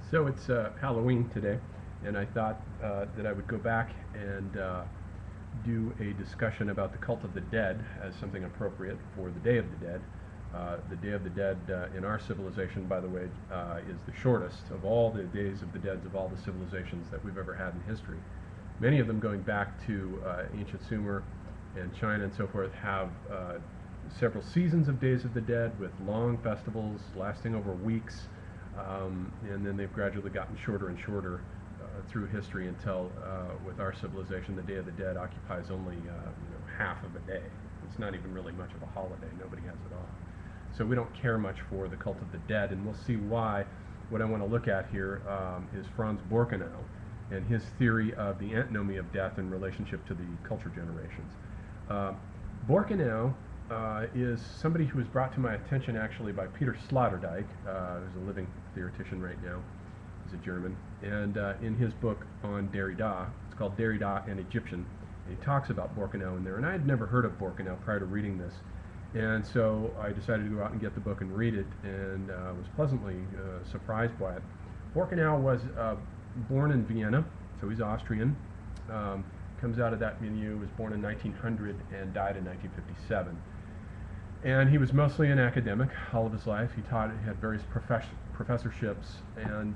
So it's Halloween today, and I thought that I would go back and do a discussion about the cult of the dead as something appropriate for the Day of the Dead. The Day of the Dead in our civilization, by the way, is the shortest of all the Days of the Dead of all the civilizations that we've ever had in history. Many of them going back to ancient Sumer and China and so forth have several seasons of Days of the Dead with long festivals lasting over weeks. And then they've gradually gotten shorter and shorter through history until, with our civilization, the Day of the Dead occupies only half of a day. It's not even really much of a holiday. Nobody has it off. So we don't care much for the cult of the dead, and we'll see why. What I want to look at here is Franz Borkenau and his theory of the antinomy of death in relationship to the culture generations. Borkenau is somebody who was brought to my attention actually by Peter Sloterdijk, who's a living theoretician right now. He's a German. And in his book on Derrida, it's called Derrida and Egyptian, and he talks about Borkenau in there. And I had never heard of Borkenau prior to reading this. And so I decided to go out and get the book and read it, and was pleasantly surprised by it. Borkenau was born in Vienna, so he's Austrian. Comes out of that milieu, was born in 1900 and died in 1957. And he was mostly an academic all of his life. He had various professorships, and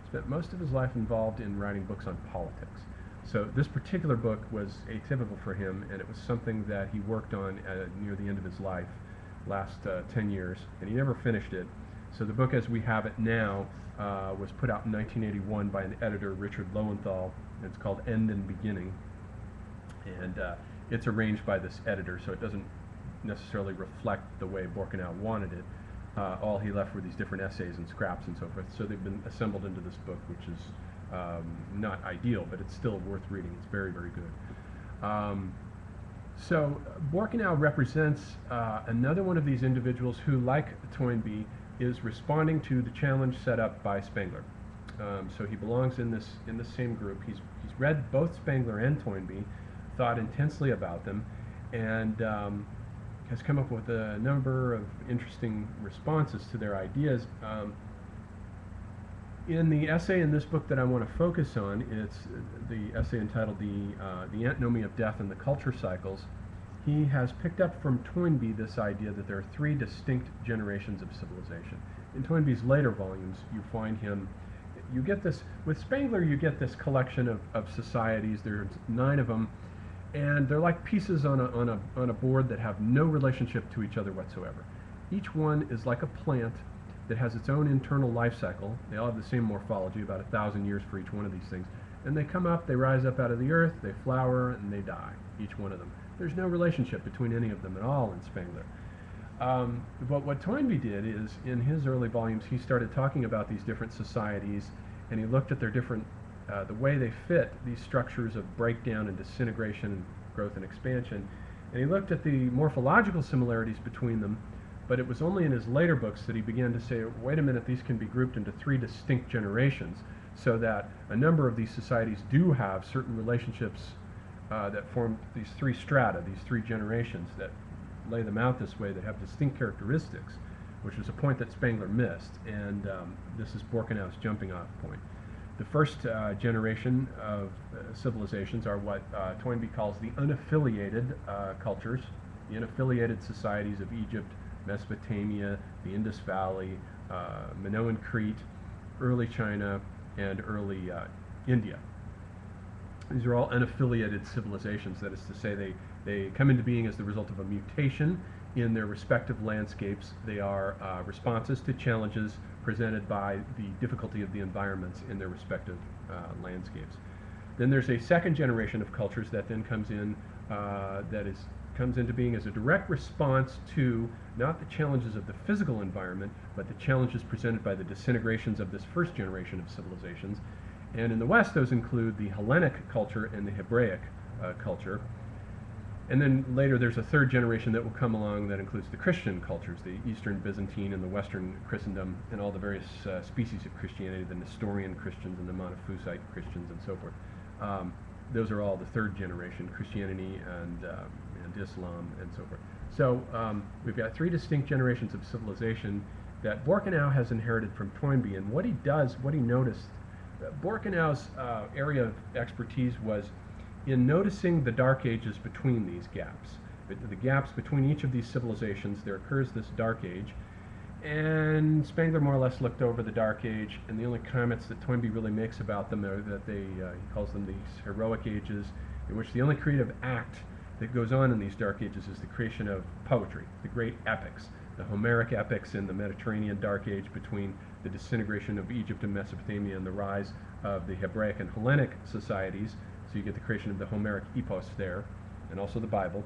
spent most of his life involved in writing books on politics. So this particular book was atypical for him, and it was something that he worked on near the end of his life, last 10 years, and he never finished it. So the book as we have it now was put out in 1981 by an editor, Richard Lowenthal, and it's called End and Beginning. And it's arranged by this editor, so it doesn't necessarily reflect the way Borkenau wanted it. All he left were these different essays and scraps and so forth. So they've been assembled into this book, which is not ideal, but it's still worth reading. It's very, very good. So Borkenau represents another one of these individuals who, like Toynbee, is responding to the challenge set up by Spengler. So he belongs in this same group. He's read both Spengler and Toynbee, thought intensely about them, and has come up with a number of interesting responses to their ideas. In the essay in this book that I want to focus on, it's the essay entitled The Antinomy of Death and the Culture Cycles. He has picked up from Toynbee this idea that there are three distinct generations of civilization. In Toynbee's later volumes, you find you get this, with Spengler you get this collection of societies. There's 9 of them, and they're like pieces on a board that have no relationship to each other whatsoever. Each one is like a plant that has its own internal life cycle. They all have the same morphology, about 1,000 years for each one of these things. And they come up, they rise up out of the earth, they flower, and they die, each one of them. There's no relationship between any of them at all in Spengler. But what Toynbee did is, in his early volumes, he started talking about these different societies, and he looked at their different the way they fit these structures of breakdown and disintegration, growth and expansion. And he looked at the morphological similarities between them, but it was only in his later books that he began to say, wait a minute, these can be grouped into 3 distinct generations, so that a number of these societies do have certain relationships that form these 3 strata, these 3 generations that lay them out this way, that have distinct characteristics, which was a point that Spengler missed, and this is Borkenau's jumping off point. The first generation of civilizations are what Toynbee calls the unaffiliated cultures, the unaffiliated societies of Egypt, Mesopotamia, the Indus Valley, Minoan Crete, early China, and early India. These are all unaffiliated civilizations. That is to say, they come into being as the result of a mutation in their respective landscapes. They are responses to challenges presented by the difficulty of the environments in their respective landscapes. Then there's a second generation of cultures that then comes into being as a direct response to not the challenges of the physical environment, but the challenges presented by the disintegrations of this first generation of civilizations. And in the West, those include the Hellenic culture and the Hebraic culture. And then later there's a third generation that will come along that includes the Christian cultures, the Eastern Byzantine and the Western Christendom, and all the various species of Christianity, the Nestorian Christians and the Monophysite Christians and so forth. Those are all the third generation, Christianity and Islam and so forth. So we've got 3 distinct generations of civilization, that Borkenau has inherited from Toynbee. And what he does, what he noticed, Borkenau's area of expertise was in noticing the dark ages between these gaps. The gaps between each of these civilizations, there occurs this dark age. And Spengler more or less looked over the Dark Age, and the only comments that Toynbee really makes about them are that he calls them these heroic ages, in which the only creative act that goes on in these Dark Ages is the creation of poetry, the great epics, the Homeric epics in the Mediterranean Dark Age between the disintegration of Egypt and Mesopotamia and the rise of the Hebraic and Hellenic societies. So you get the creation of the Homeric epos there, and also the Bible,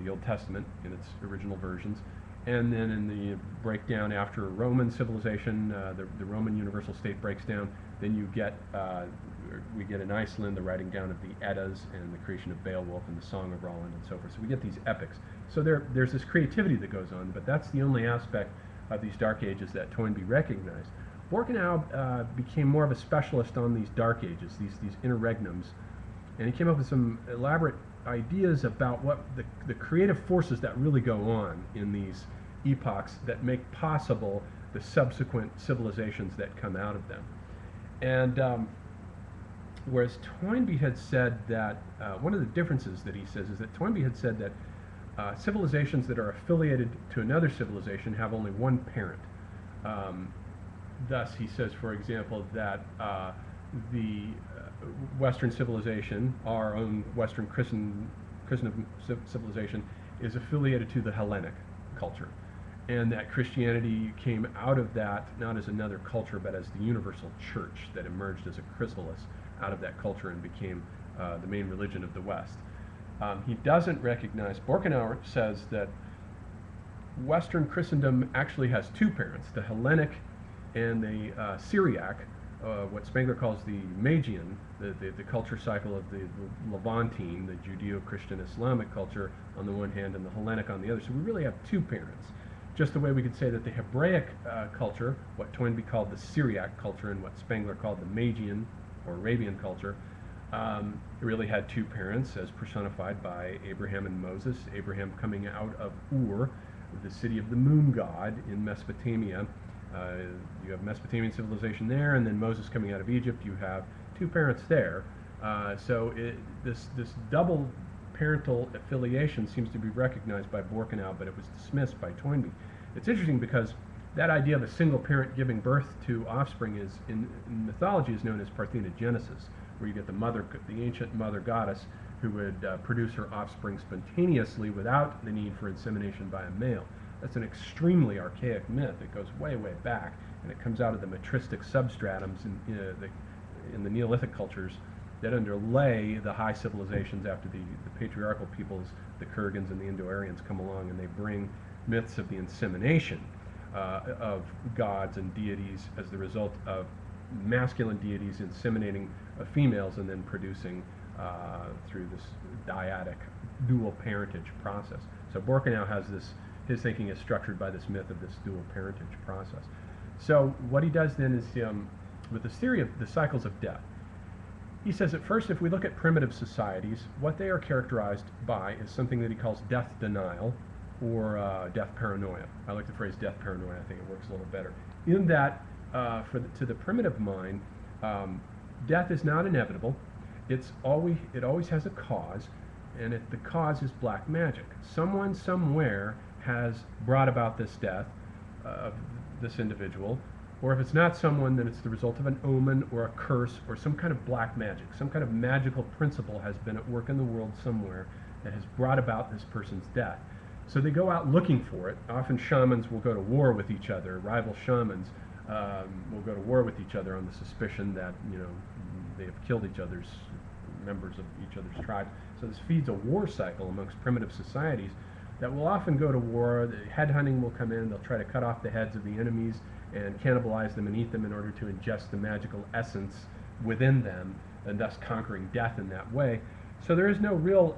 the Old Testament in its original versions. And then in the breakdown after Roman civilization, the Roman universal state breaks down, then you get, we get in Iceland the writing down of the Eddas and the creation of Beowulf and the Song of Roland and so forth. So we get these epics. So there's this creativity that goes on, but that's the only aspect of these Dark Ages that Toynbee recognized. Borkenau became more of a specialist on these Dark Ages, these interregnums, and he came up with some elaborate ideas about what the creative forces that really go on in these epochs that make possible the subsequent civilizations that come out of them. And whereas Toynbee had said that, one of the differences that he says is that Toynbee had said that civilizations that are affiliated to another civilization have only one parent. Thus, he says, for example, that the Western civilization, our own Western Christendom civilization, is affiliated to the Hellenic culture, and that Christianity came out of that not as another culture but as the universal church that emerged as a chrysalis out of that culture and became the main religion of the West. He doesn't recognize, Borkenau says that Western Christendom actually has two parents, the Hellenic and the Syriac, what Spengler calls the Magian, the culture cycle of the Levantine, the Judeo-Christian Islamic culture on the one hand and the Hellenic on the other. So we really have two parents. Just the way we could say that the Hebraic culture, what Toynbee called the Syriac culture and what Spengler called the Magian or Arabian culture, really had two parents as personified by Abraham and Moses. Abraham coming out of Ur, the city of the moon god in Mesopotamia. You have Mesopotamian civilization there, and then Moses coming out of Egypt. You have two parents there. So this double parental affiliation seems to be recognized by Borkenau, but it was dismissed by Toynbee. It's interesting because that idea of a single parent giving birth to offspring is in mythology is known as parthenogenesis, where you get the ancient mother goddess who would produce her offspring spontaneously without the need for insemination by a male. That's an extremely archaic myth. It goes way, way back, and it comes out of the matristic substratums in the Neolithic cultures that underlay the high civilizations after the patriarchal peoples, the Kurgans and the Indo-Aryans, come along, and they bring myths of the insemination of gods and deities as the result of masculine deities inseminating females and then producing through this dyadic dual parentage process. So Borkenau has this, his thinking is structured by this myth of this dual parentage process. So what he does then is, with this theory of the cycles of death, he says at first, if we look at primitive societies, what they are characterized by is something that he calls death denial or death paranoia. I like the phrase death paranoia. I think it works a little better. In that, to the primitive mind, death is not inevitable. It always has a cause, and the cause is black magic. Someone somewhere has brought about this death of this individual, or if it's not someone, then it's the result of an omen or a curse or some kind of black magic. Some kind of magical principle has been at work in the world somewhere that has brought about this person's death. So they go out looking for it. Often shamans will go to war with each other. Rival shamans will go to war with each other on the suspicion that, they have killed each other's members of each other's tribes. So this feeds a war cycle amongst primitive societies that will often go to war. The headhunting will come in. They'll try to cut off the heads of the enemies and cannibalize them and eat them in order to ingest the magical essence within them, and thus conquering death in that way. So there is no real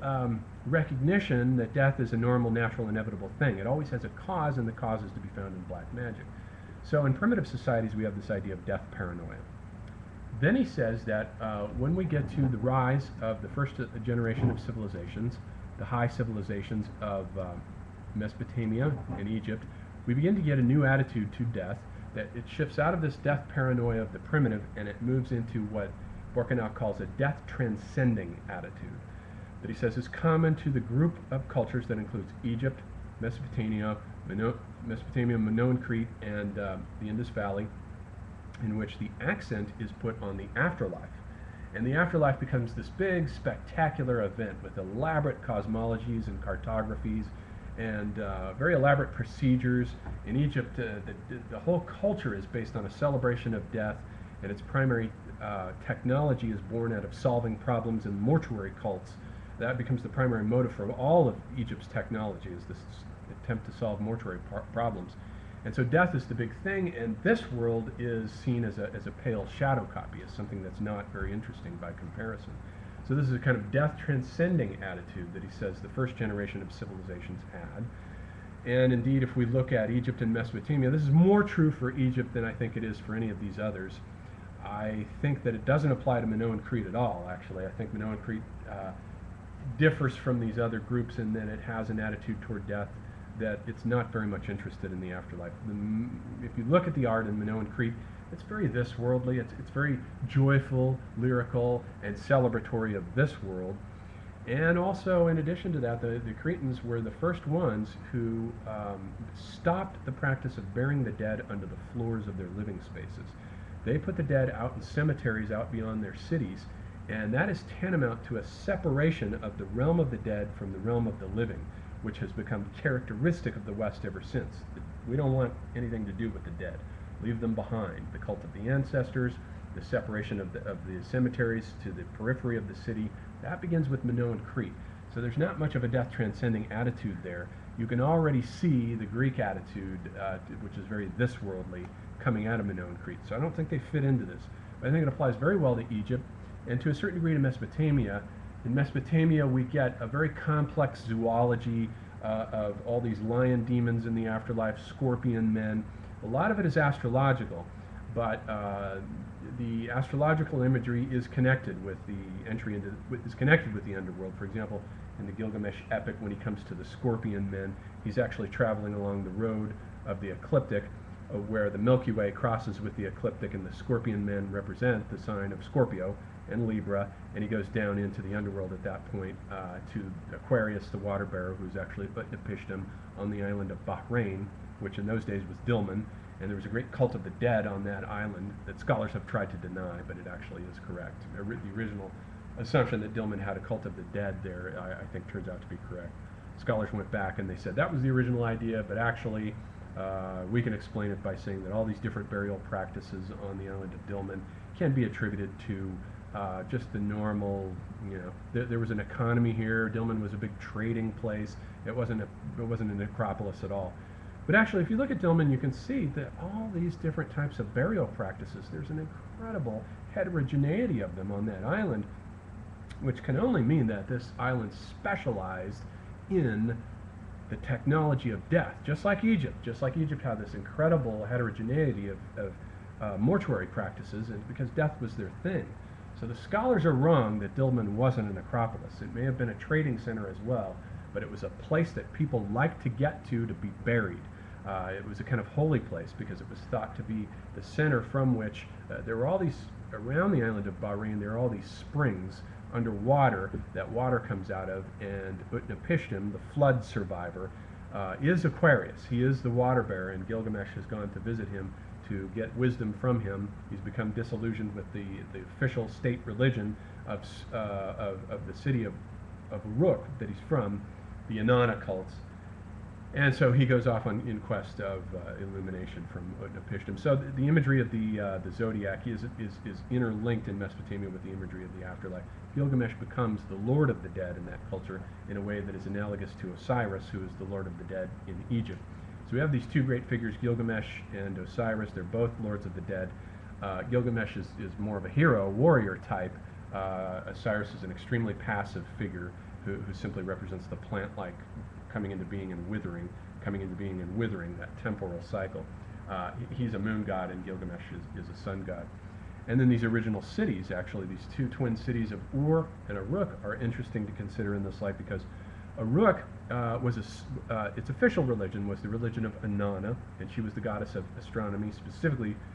recognition that death is a normal, natural, inevitable thing. It always has a cause, and the cause is to be found in black magic. So in primitive societies, we have this idea of death paranoia. Then he says that when we get to the rise of the first generation of civilizations, the high civilizations of Mesopotamia and Egypt, we begin to get a new attitude to death, that it shifts out of this death paranoia of the primitive and it moves into what Borkenau calls a death transcending attitude, that he says is common to the group of cultures that includes Egypt, Mesopotamia, Minoan Crete, and the Indus Valley, in which the accent is put on the afterlife. And the afterlife becomes this big, spectacular event with elaborate cosmologies and cartographies and very elaborate procedures. In Egypt, the whole culture is based on a celebration of death, and its primary technology is born out of solving problems in mortuary cults. That becomes the primary motive for all of Egypt's technology, is this attempt to solve mortuary problems. And so death is the big thing, and this world is seen as a pale shadow copy, as something that's not very interesting by comparison. So this is a kind of death transcending attitude that he says the first generation of civilizations had. And indeed, if we look at Egypt and Mesopotamia, this is more true for Egypt than I think it is for any of these others. I think that it doesn't apply to Minoan Crete at all, actually. I think Minoan Crete differs from these other groups in that it has an attitude toward death that it's not very much interested in the afterlife. If you look at the art in Minoan Crete, it's very this worldly, it's very joyful, lyrical, and celebratory of this world. And also, in addition to that, the Cretans were the first ones who stopped the practice of burying the dead under the floors of their living spaces. They put the dead out in cemeteries out beyond their cities, and that is tantamount to a separation of the realm of the dead from the realm of the living, which has become characteristic of the West ever since. We don't want anything to do with the dead. Leave them behind. The cult of the ancestors, the separation of the cemeteries to the periphery of the city, that begins with Minoan Crete. So there's not much of a death transcending attitude there. You can already see the Greek attitude, which is very this worldly, coming out of Minoan Crete. So I don't think they fit into this. But I think it applies very well to Egypt, and to a certain degree to Mesopotamia. In Mesopotamia, we get a very complex zoology of all these lion demons in the afterlife, scorpion men. A lot of it is astrological, but the astrological imagery is connected with the entry into is connected with the underworld. For example, in the Gilgamesh epic, when he comes to the scorpion men, he's actually traveling along the road of the ecliptic, where the Milky Way crosses with the ecliptic, and the scorpion men represent the sign of Scorpio and Libra, and he goes down into the underworld at that point to Aquarius, the water bearer, who's actually Utnapishtim on the island of Bahrain, which in those days was Dilmun, and there was a great cult of the dead on that island that scholars have tried to deny, but it actually is correct. The original assumption that Dilmun had a cult of the dead there, I think, turns out to be correct. Scholars went back and they said that was the original idea, but actually we can explain it by saying that all these different burial practices on the island of Dilmun can be attributed to just the normal, there was an economy here. Dilmun was a big trading place. It wasn't a necropolis at all. But actually, if you look at Dilmun, you can see that all these different types of burial practices, there's an incredible heterogeneity of them on that island, which can only mean that this island specialized in the technology of death, just like Egypt. Just like Egypt had this incredible heterogeneity of mortuary practices, and because death was their thing. So the scholars are wrong that Dilmun wasn't a necropolis. It may have been a trading center as well, but it was a place that people liked to get to be buried. It was a kind of holy place because it was thought to be the center from which there were all these, around the island of Bahrain, there are all these springs underwater that water comes out of, and Utnapishtim, the flood survivor, is Aquarius. He is the water bearer, and Gilgamesh has gone to visit him to get wisdom from him. He's become disillusioned with the official state religion of the city of Uruk that he's from, the Inanna cults. And so he goes off in quest of illumination from Utnapishtim. So the imagery of the zodiac is interlinked in Mesopotamia with the imagery of the afterlife. Gilgamesh becomes the lord of the dead in that culture in a way that is analogous to Osiris, who is the lord of the dead in Egypt. So we have these two great figures, Gilgamesh and Osiris. They're both lords of the dead. Gilgamesh is more of a hero, warrior type. Osiris is an extremely passive figure who simply represents the plant-like coming into being and withering, that temporal cycle. He's a moon god, and Gilgamesh is a sun god. And then these original cities, actually, these two twin cities of Ur and Uruk are interesting to consider in this light because Uruk was its official religion was the religion of Inanna, and she was the goddess of astronomy, specifically